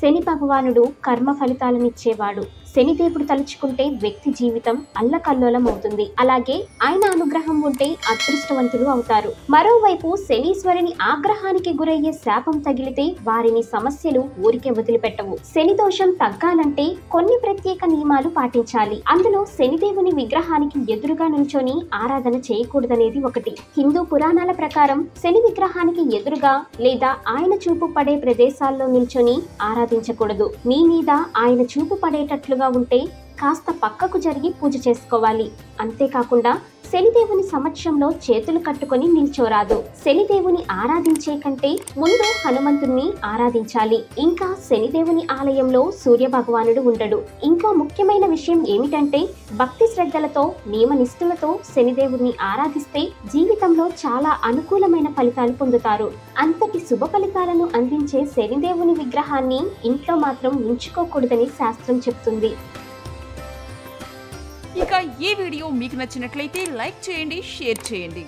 శని భగవానుడు కర్మ ఫలితాలనిచ్చేవాడు. శనిదేవుడు తలుచుకుంటే వ్యక్తి జీవితం అల్లకల్లోలం అవుతుంది. అలాగే ఆయన అనుగ్రహం ఉంటే అదృష్టవంతులు అవుతారు. మరోవైపు శనీశ్వరుని ఆగ్రహానికి గురయ్యే శాపం తగిలితే వారిని సమస్యలు ఊరికే వదిలిపెట్టవు. శని దోషం తగ్గాలంటే కొన్ని ప్రత్యేక నియమాలు పాటించాలి. అందులో శనిదేవుని విగ్రహానికి ఎదురుగా నిల్చొని ఆరాధన చేయకూడదనేది ఒకటి. హిందూ పురాణాల ప్రకారం శని విగ్రహానికి ఎదురుగా లేదా ఆయన చూపు పడే ప్రదేశాల్లో నిల్చొని ఆరాధించకూడదు. మీ మీద ఆయన చూపు పడేటట్లుగా ఉంటే కాస్త పక్కకు జరిగి పూజ చేసుకోవాలి. అంతేకాకుండా శనిదేవుని సమక్షంలో చేతులు కట్టుకొని నిల్చోరాదు. శనిదేవుని ఆరాధించే కంటే ముందు హనుమంతుణ్ణి ఆరాధించాలి. ఇంకా శనిదేవుని ఆలయంలో సూర్య భగవానుడు ఉండడు. ఇంకో ముఖ్యమైన విషయం ఏమిటంటే భక్తి శ్రద్ధలతో నియమనిష్ఠులతో శనిదేవుని ఆరాధిస్తే జీవితంలో చాలా అనుకూలమైన ఫలితాలు పొందుతారు. అంతటి శుభ ఫలితాలను అందించే శనిదేవుని విగ్రహాన్ని ఇంట్లో మాత్రం ఉంచుకోకూడదని శాస్త్రం చెప్తుంది. ఇక ఈ వీడియో మీకు నచ్చినట్లయితే లైక్ చేయండి, షేర్ చేయండి.